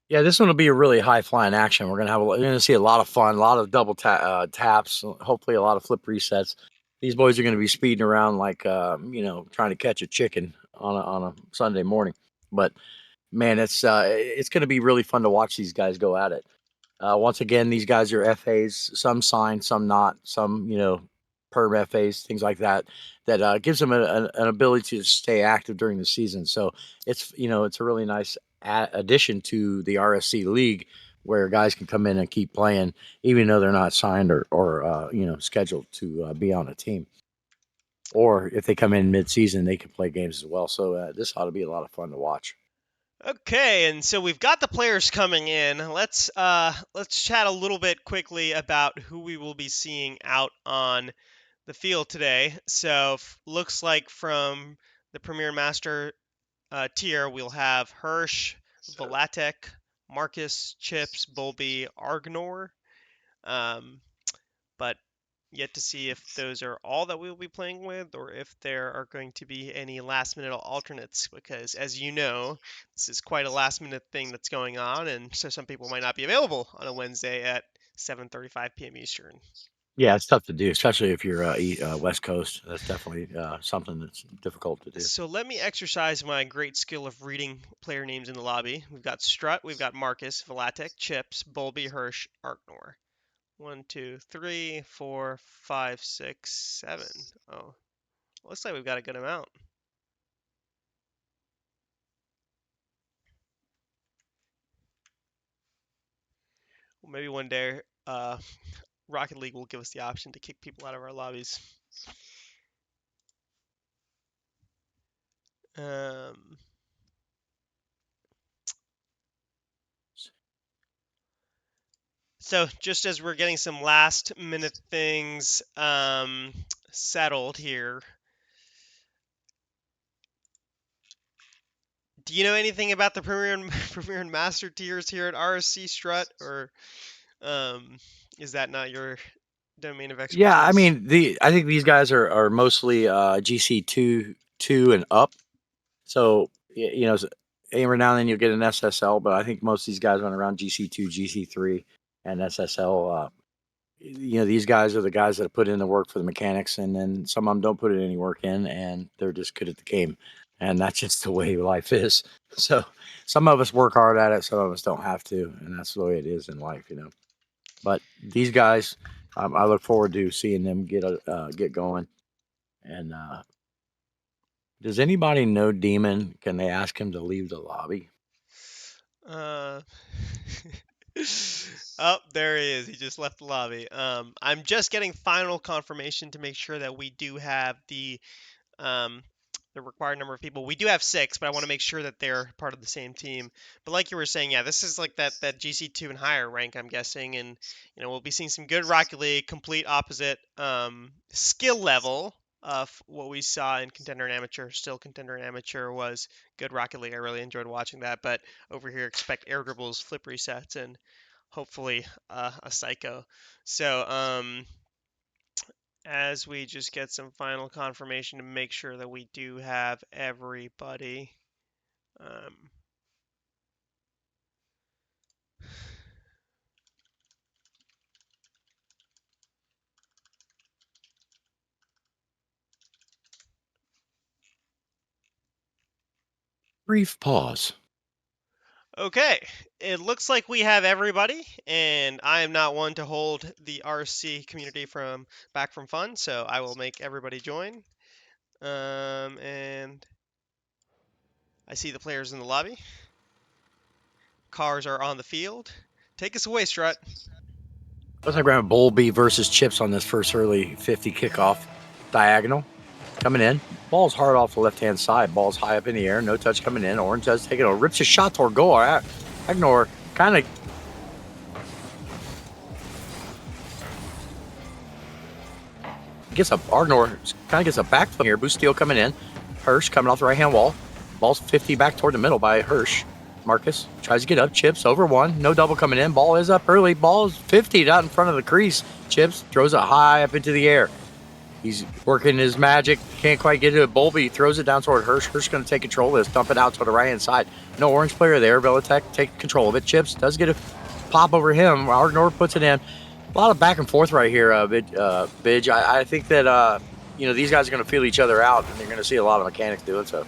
Yeah, this one will be a really high flying action. We're gonna see a lot of fun, a lot of taps, hopefully a lot of flip resets. These boys are gonna be speeding around like trying to catch a chicken on a Sunday morning. But man, it's gonna be really fun to watch these guys go at it. Once again, these guys are FAs, some signed, some not, some, perm FAs, things like that, that gives them an ability to stay active during the season. So it's a really nice addition to the RSC league where guys can come in and keep playing, even though they're not signed or scheduled to be on a team. Or if they come in mid-season, they can play games as well. So this ought to be a lot of fun to watch. Okay, and so we've got the players coming in. Let's chat a little bit quickly about who we will be seeing out on the field today. So looks like from the Premier Master tier, we'll have Hirsch, Valatek, Marcus, Chips, Bolby, Argnor. Um, but yet to see if those are all that we'll be playing with or if there are going to be any last minute alternates because as you know, this is quite a last minute thing that's going on and so some people might not be available on a Wednesday at 7:35 p.m. Eastern. Yeah, it's tough to do, especially if you're West Coast. That's definitely something that's difficult to do. So let me exercise my great skill of reading player names in the lobby. We've got Strut, we've got Marcus, Valatek, Chips, Bolby, Hirsch, Arknor. 1, 2, 3, 4, 5, 6, 7. Oh, looks like we've got a good amount. Well, maybe one day Rocket League will give us the option to kick people out of our lobbies. Um, so just as we're getting some last minute things settled here, do you know anything about the Premier and, Premier and Master tiers here at RSC Strut, or um, is that not your domain of Yeah, I expertise? mean I think these guys are mostly GC two and up. So every now and then you'll get an SSL, but I think most of these guys run around GC two, GC three, and SSL. These guys are the guys that put in the work for the mechanics, and then some of them don't put any work in, and they're just good at the game, and that's just the way life is. So some of us work hard at it, some of us don't have to, and that's the way it is in life. But these guys, I look forward to seeing them get going. And does anybody know Demon? Can they ask him to leave the lobby? Uh, oh, there he is. He just left the lobby. I'm just getting final confirmation to make sure that we do have um, the required number of people. We do have 6, but I want to make sure that they're part of the same team. But like you were saying, yeah, this is like that GC2 and higher rank, I'm guessing, and we'll be seeing some good Rocket League, complete opposite skill level of what we saw in Contender and Amateur. Still, Contender and Amateur was good Rocket League. I really enjoyed watching that. But over here, expect air dribbles, flip resets, and hopefully a psycho. So as we just get some final confirmation to make sure that we do have everybody. Um, Brief pause. okay, it looks like we have everybody, and I am not one to hold the RC community from back from fun, so I will make everybody join. And I see the players in the lobby. Cars are on the field. Take us away, Strut. Looks like we're having Bowlby versus Chips on this first early 50 kickoff. Diagonal coming in. Ball's hard off the left hand side. Ball's high up in the air. No touch coming in. Orange does take it over. Rips a shot toward goal. Ignore. Kind of gets a Argnor kind of gets a back here. Boost steal coming in. Hirsch coming off the right hand wall. Ball's 50 back toward the middle by Hirsch. Marcus tries to get up. Chips over one. No double coming in. Ball is up early. Ball is 50 out in front of the crease. Chips throws it high up into the air. He's working his magic. Can't quite get it. Bowlby throws it down toward Hirsch. Hirsch going to take control of this. Dump it out to the right hand side. No orange player there. Velatech take control of it. Chips does get a pop over him. Argnor puts it in. A lot of back and forth right here, Bidge. I think that these guys are going to feel each other out, and you're going to see a lot of mechanics doing so.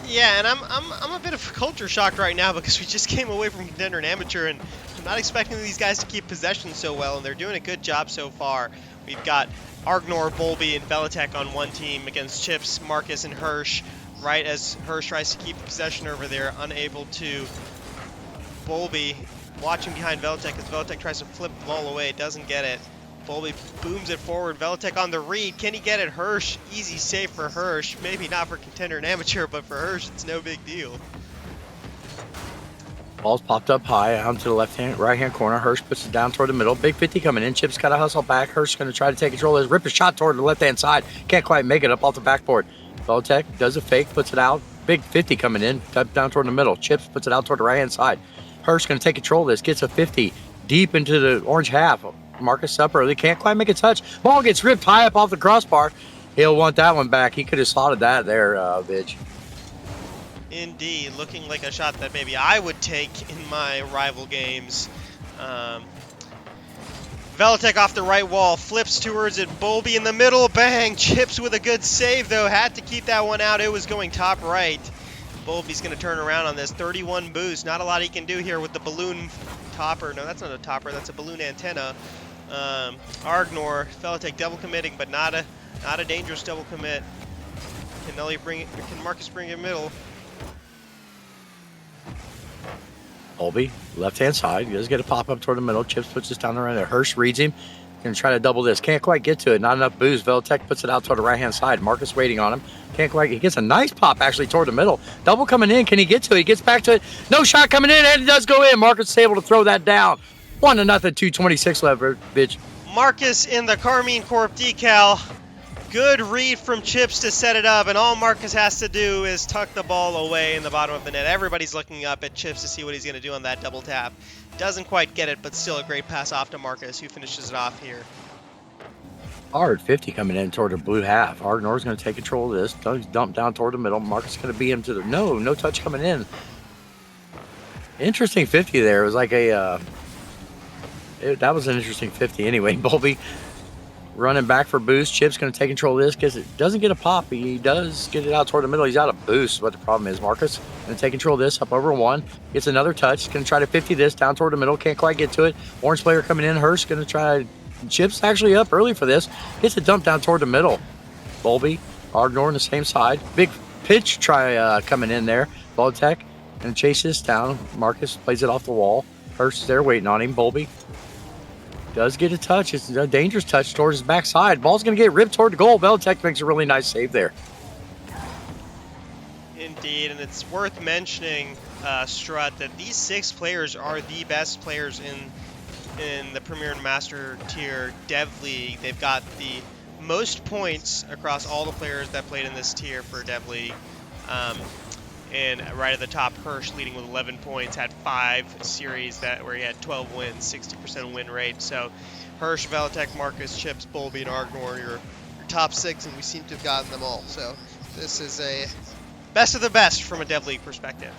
Yeah, and I'm a bit of culture shocked right now because we just came away from contender and amateur, and I'm not expecting these guys to keep possession so well, and they're doing a good job so far. We've got Argnor, Bolby, and Velatech on one team against Chips, Marcus, and Hirsch. Right as Hirsch tries to keep possession over there, unable to. Bolby watching behind Velatech as Velatech tries to flip the ball away, doesn't get it. Bolby booms it forward. Velatech on the read. Can he get it? Hirsch, easy save for Hirsch. Maybe not for contender and amateur, but for Hirsch, it's no big deal. Ball's popped up high onto the right-hand corner. Hirsch puts it down toward the middle. Big 50 coming in. Chips got to hustle back. Hirsch going to try to take control of this. Rip a shot toward the left-hand side. Can't quite make it up off the backboard. Velatech does a fake, puts it out. Big 50 coming in. Down toward the middle. Chips puts it out toward the right-hand side. Hirsch going to take control of this. Gets a 50 deep into the orange half. Marcus up early. Can't quite make a touch. Ball gets ripped high up off the crossbar. He'll want that one back. He could have slotted that there, Vidge. Indeed, looking like a shot that maybe I would take in my rival games. Velatech off the right wall, flips towards it, Bolby in the middle, bang! Chips with a good save though, had to keep that one out, it was going top right. Bolby's going to turn around on this, 31 boost, not a lot he can do here with the balloon topper. No, that's not a topper, that's a balloon antenna. Argnor, Velatech double committing, but not a dangerous double commit. Can Marcus bring it middle? Bolby, left-hand side. He does get a pop-up toward the middle. Chips puts this down the right there. Hirsch reads him. Going to try to double this. Can't quite get to it. Not enough boost. Velatech puts it out toward the right-hand side. Marcus waiting on him. Can't quite. He gets a nice pop, actually, toward the middle. Double coming in. Can he get to it? He gets back to it. No shot coming in, and it does go in. Marcus is able to throw that down. 1-0, 2:26 left, bitch. Marcus in the Carmine Corp decal. Good read from Chips to set it up, and all Marcus has to do is tuck the ball away in the bottom of the net. Everybody's looking up at Chips to see what he's going to do on that double tap. Doesn't quite get it, but still a great pass off to Marcus, who finishes it off here. Hard 50 coming in toward the blue half. Argnor's going to take control of this. Dump down toward the middle. Marcus is going to beat him to the no touch coming in. Interesting 50 there. It was like that was an interesting 50 anyway. Bolby running back for boost. Chip's going to take control of this. Doesn't get a pop. He does get it out toward the middle. He's out of boost. What the problem is, Marcus going to take control of this. Up over one. Gets another touch. Going to try to 50 this down toward the middle. Can't quite get to it. Orange player coming in. Hirsch going to try. Chips actually up early for this. Gets a dump down toward the middle. Bolby, Argnor on the same side. Big pitch try coming in there. Velatech going to chase this down. Marcus plays it off the wall. Hirsch is there waiting on him. Bolby does get a touch. It's a dangerous touch towards his backside. Ball's going to get ripped toward the goal. Velatech makes a really nice save there. Indeed, and it's worth mentioning, Strut, that these 6 players are the best players in the Premier and Master tier Dev League. They've got the most points across all the players that played in this tier for Dev League. And right at the top, Hirsch leading with 11 points, had 5 series where he had 12 wins, 60% win rate. So Hirsch, Velatech, Marcus, Chips, Bolby, and Argnor, your top 6, and we seem to have gotten them all. So this is a best of the best from a Dev League perspective.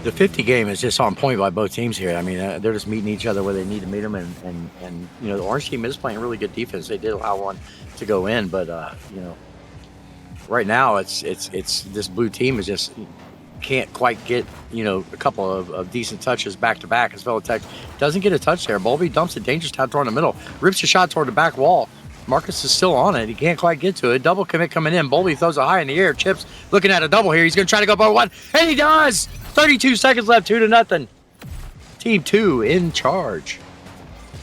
The 50 game is just on point by both teams here. I mean, they're just meeting each other where they need to meet them, and the orange team is playing really good defense. They did allow one to go in, but right now it's this blue team is just can't quite get a couple of decent touches back to back. As Velatech doesn't get a touch there. Bolby dumps a dangerous down toward the middle, rips a shot toward the back wall. Marcus is still on it. He can't quite get to it. Double commit coming in. Bolby throws it high in the air. Chips looking at a double here. He's going to try to go by one, and he does. 32 seconds left, 2-0. Team 2 in charge.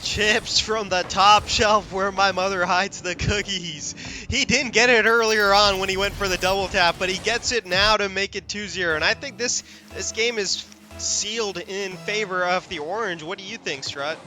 Chips from the top shelf where my mother hides the cookies. He didn't get it earlier on when he went for the double tap, but he gets it now to make it 2-0. And I think this game is sealed in favor of the orange. What do you think, Strut?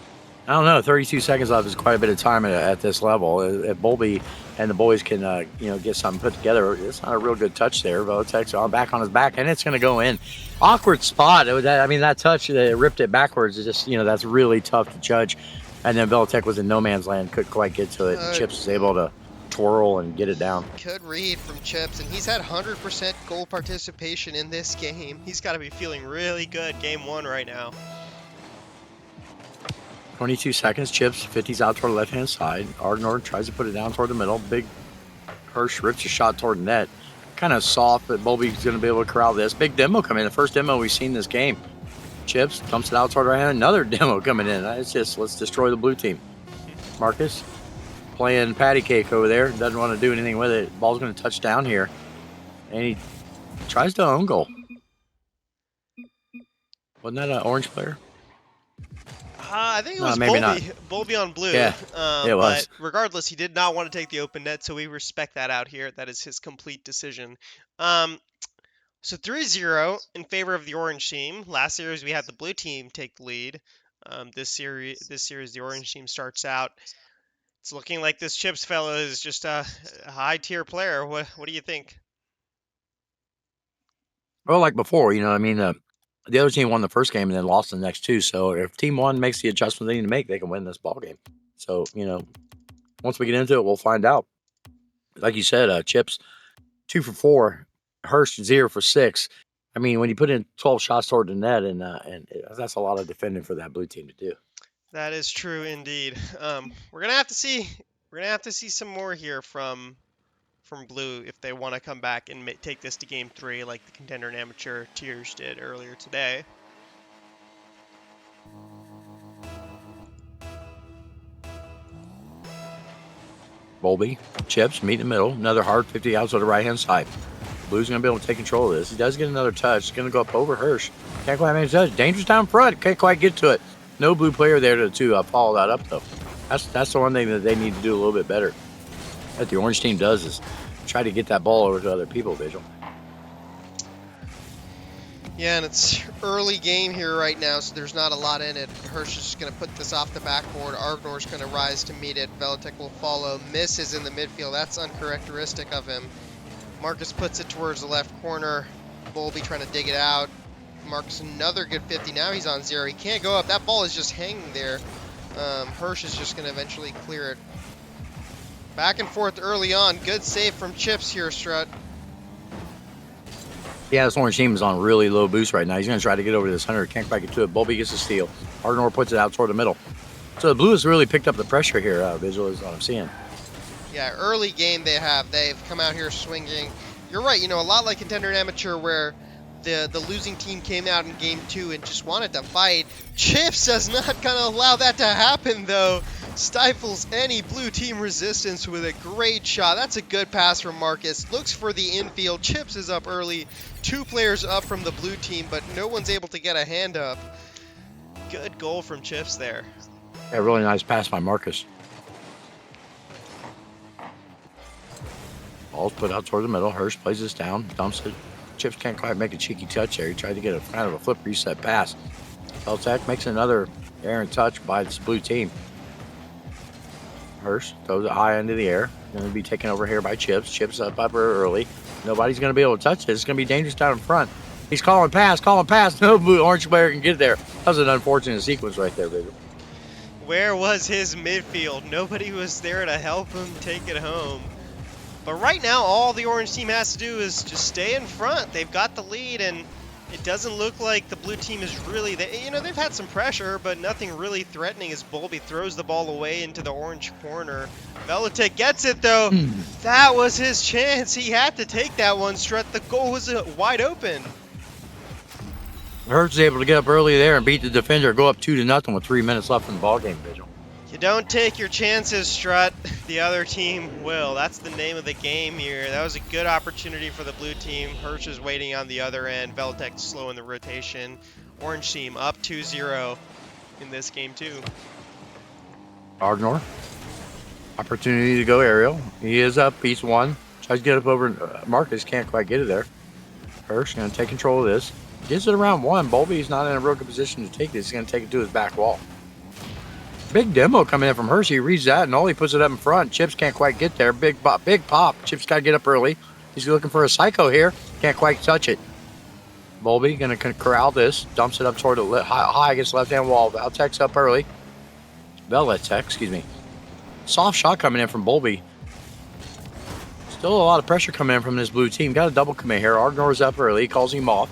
I don't know. 32 seconds left is quite a bit of time at this level. If Bolby and the boys can, get something put together, it's not a real good touch there. Velatech's back on his back, and it's going to go in. Awkward spot. That touch that ripped it backwards is just, that's really tough to judge. And then Velatech was in no man's land, couldn't quite get to it. Chips was able to twirl and get it down. Good read from Chips, and he's had 100% goal participation in this game. He's got to be feeling really good game 1 right now. 22 seconds, Chips, 50's out toward the left-hand side. Ardnor tries to put it down toward the middle. Big Hirsch rips a shot toward the net. Kind of soft, but Bowlby's going to be able to corral this. Big demo coming in, the first demo we've seen this game. Chips dumps it out toward the right hand. Another demo coming in. It's just, let's destroy the blue team. Marcus playing patty cake over there. Doesn't want to do anything with it. Ball's going to touch down here. And he tries to own goal. Wasn't that an orange player? I think it was maybe not. Bowlby on blue. Yeah, it was. But regardless, he did not want to take the open net, so we respect that out here. That is his complete decision. So 3-0 in favor of the orange team. Last series, we had the blue team take the lead. This series, the orange team starts out. It's looking like this Chips fellow is just a high-tier player. What do you think? Well, like before, you know, I mean, the other team won the first game and then lost the next two. So if team one makes the adjustment they need to make, they can win this ball game. So, you know, once we get into it, we'll find out. Like you said, Chips 2 for 4, Hirsch 0 for 6. I mean, when you put in 12 shots toward the net, and that's a lot of defending for that blue team to do. That is true indeed. We're gonna have to see. We're gonna have to see some more here from blue if they want to come back and take this to game 3 like the contender and amateur tiers did earlier today. Bowlby, Chips, meet in the middle. Another hard 50 out to the right-hand side. Blue's going to be able to take control of this. He does get another touch. He's going to go up over Hirsch. Can't quite make a touch. Dangerous down front. Can't quite get to it. No blue player there to follow that up, though. That's the one thing that they need to do a little bit better. What the orange team does is try to get that ball over to other people, Vigil. Yeah, and it's early game here right now, so there's not a lot in it. Hirsch is just going to put this off the backboard. Argnor's going to rise to meet it. Velitek will follow. Misses in the midfield. That's uncharacteristic of him. Marcus puts it towards the left corner. Bowlby trying to dig it out. Marcus another good 50. Now he's on 0. He can't go up. That ball is just hanging there. Hirsch is just going to eventually clear it. Back and forth early on. Good save from Chips here, Strut. Yeah, this orange team is on really low boost right now. He's going to try to get over to this 100. Can't quite get to it. Bowlby gets the steal. Ardnor puts it out toward the middle. So the blue has really picked up the pressure here, Vigil, is what I'm seeing. Yeah, early game they've come out here swinging. You're right, you know, a lot like contender and amateur where the losing team came out in game 2 and just wanted to fight. Chips does not kind of allow that to happen, though. Stifles any blue team resistance with a great shot. That's a good pass from Marcus. Looks for the infield. Chips is up early. 2 players up from the blue team, but no one's able to get a hand up. Good goal from Chips there. Yeah, really nice pass by Marcus. Ball's put out toward the middle. Hirsch plays this down, dumps it. Chips can't quite make a cheeky touch there. He tried to get a kind of a flip reset pass. Velitek makes another errant touch by this blue team. Hirsch throws it high into the air. Going to be taken over here by Chips. Chips up early. Nobody's going to be able to touch it. It's going to be dangerous down in front. He's calling pass. No blue orange player can get there. That was an unfortunate sequence right there, baby. Where was his midfield? Nobody was there to help him take it home. But right now, all the orange team has to do is just stay in front. They've got the lead, and it doesn't look like the blue team is really... they've had some pressure, but nothing really threatening as Bowlby throws the ball away into the orange corner. Velitek gets it, though. That was his chance. He had to take that one, Strut. The goal was wide open. Hirsch is able to get up early there and beat the defender, go up 2-0 with 3 minutes left in the ballgame, Vigil. You don't take your chances, Strut. The other team will. That's the name of the game here. That was a good opportunity for the blue team. Hirsch is waiting on the other end. Velitek slow in the rotation. Orange team up 2-0 in this game too. Ardnor. Opportunity to go aerial. He is up. He's one. Tries to get up over Marcus. Can't quite get it there. Hirsch going to take control of this. Gets it around 1. Bowlby's not in a real good position to take this. He's going to take it to his back wall. Big demo coming in from Hirsch. He reads that and all he puts it up in front. Chips can't quite get there. Big pop. Chips got to get up early. He's looking for a psycho here. Can't quite touch it. Bowlby going to corral this. Dumps it up toward the high against the left-hand wall. Velitek's up early. Velitek, excuse me. Soft shot coming in from Bowlby. Still a lot of pressure coming in from this blue team. Got a double commit here. Ardnor's up early, calls him off.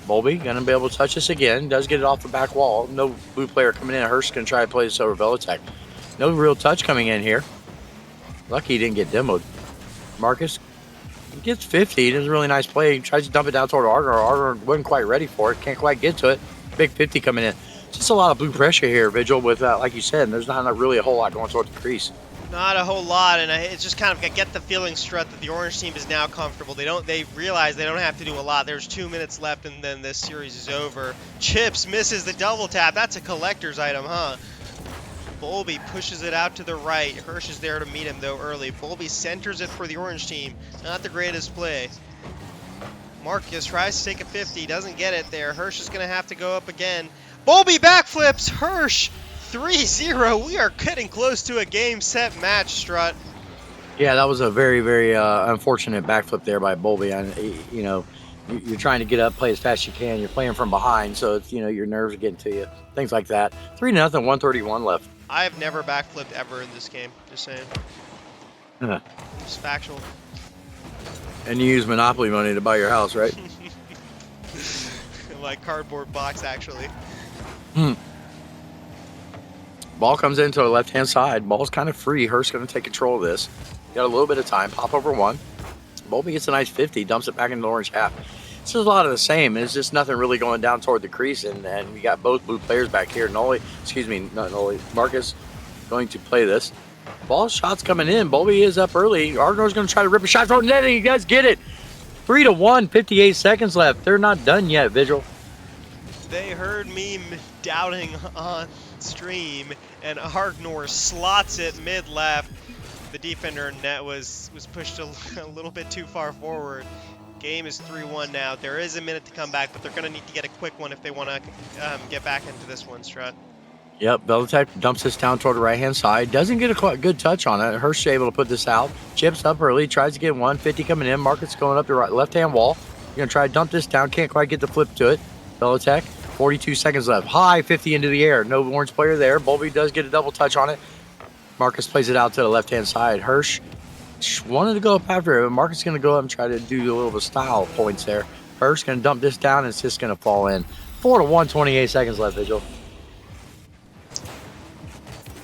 Bolby gonna be able to touch this again. Does get it off the back wall. No blue player coming in. Hurst gonna try to play this over Belichick. No real touch coming in here. Lucky he didn't get demoed. Marcus gets 50. Does a really nice play. He tries to dump it down toward Ardnor. Ardnor wasn't quite ready for it. Can't quite get to it. Big 50 coming in. Just a lot of blue pressure here, Vigil. With like you said, there's not really a whole lot going toward the crease. Not a whole lot, and it's just kind of, I get the feeling, Strut, that the orange team is now comfortable. They realize they don't have to do a lot. There's 2 minutes left, and then this series is over. Chips misses the double tap. That's a collector's item, huh? Bolby pushes it out to the right. Hirsch is there to meet him, though, early. Bolby centers it for the orange team. Not the greatest play. Marcus tries to take a 50. Doesn't get it there. Hirsch is going to have to go up again. Bolby backflips. Hirsch 3-0. We are getting close to a game, set, match, Strut. Yeah, that was a very, very unfortunate backflip there by Bolby. And you're trying to get up, play as fast as you can. You're playing from behind, so it's your nerves are getting to you. Things like that. 3-0, 131 left. I have never backflipped ever in this game. Just saying. Just factual. And you use Monopoly money to buy your house, right? Like cardboard box, actually. Ball comes into the left-hand side. Ball's kind of free. Hurst's going to take control of this. Got a little bit of time. Pop over one. Bolby gets a nice 50. Dumps it back into the orange half. This is a lot of the same. It's just nothing really going down toward the crease. And we got both blue players back here. Marcus going to play this. Ball shots coming in. Bolby is up early. Ardnor's going to try to rip a shot from net, and he does get it. 3-1, 58 seconds left. They're not done yet, Vigil. They heard me doubting on stream, and Ardnor slots it mid-left. The defender net was pushed a little bit too far forward. Game is 3-1 now. There is a minute to come back, but they're going to need to get a quick one if they want to get back into this one, Strut. Yep, Belichick dumps this down toward the right-hand side. Doesn't get a good touch on it. Hurst able to put this out. Chips up early. Tries to get 150 coming in. Marcus going up the left-hand wall. You're going to try to dump this down. Can't quite get the flip to it. Belichick, 42 seconds left. High 50 into the air. No orange player there. Bolby does get a double touch on it. Marcus plays it out to the left-hand side. Hirsch wanted to go up after it, but Marcus is going to go up and try to do a little bit of style points there. Hirsch going to dump this down, and it's just going to fall in. 4-1, 28 seconds left, Vigil.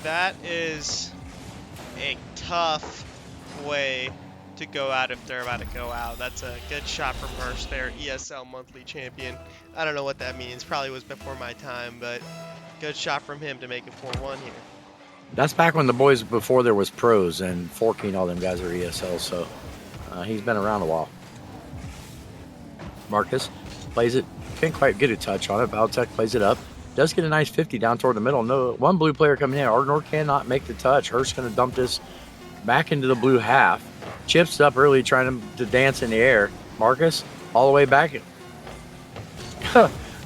That is a tough way to go out if they're about to go out. That's a good shot from Hirsch there, ESL monthly champion. I don't know what that means. Probably was before my time, but good shot from him to make it 4-1 here. That's back when the boys, before there was pros, and Forky, all them guys are ESL, so he's been around a while. Marcus plays it. Can't quite get a touch on it. Valtech plays it up. Does get a nice 50 down toward the middle. No, one blue player coming in. Ardnor cannot make the touch. Hurst's going to dump this back into the blue half. Chips up early, trying to dance in the air. Marcus all the way back.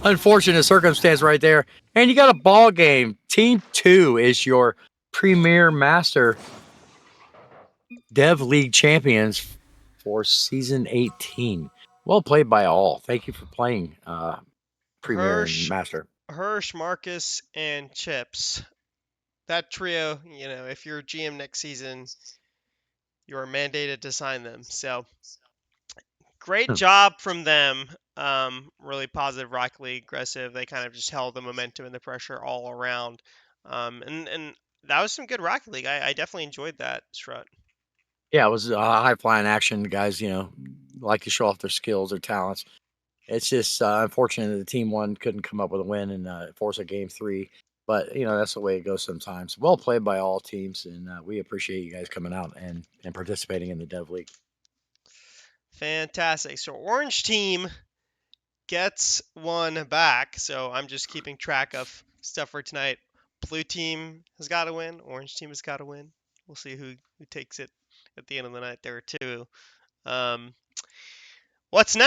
Unfortunate circumstance right there. And you got a ball game. Team 2 is your Premier Master Dev League champions for Season 18. Well played by all. Thank you for playing Premier and Master. Hirsch, Marcus, and Chips. That trio, if you're GM next season, you are mandated to sign them. So, great job from them. Really positive, Rocket League, aggressive. They kind of just held the momentum and the pressure all around. And that was some good Rocket League. I definitely enjoyed that, Strut. Yeah, it was high-flying action. The guys, like to show off their skills, their talents. It's just unfortunate that the team one couldn't come up with a win and force a game 3. But, that's the way it goes sometimes. Well played by all teams, and we appreciate you guys coming out and participating in the Dev League. Fantastic. So Orange Team gets one back. So I'm just keeping track of stuff for tonight. Blue Team has got to win. Orange Team has got to win. We'll see who takes it at the end of the night there, too. What's next?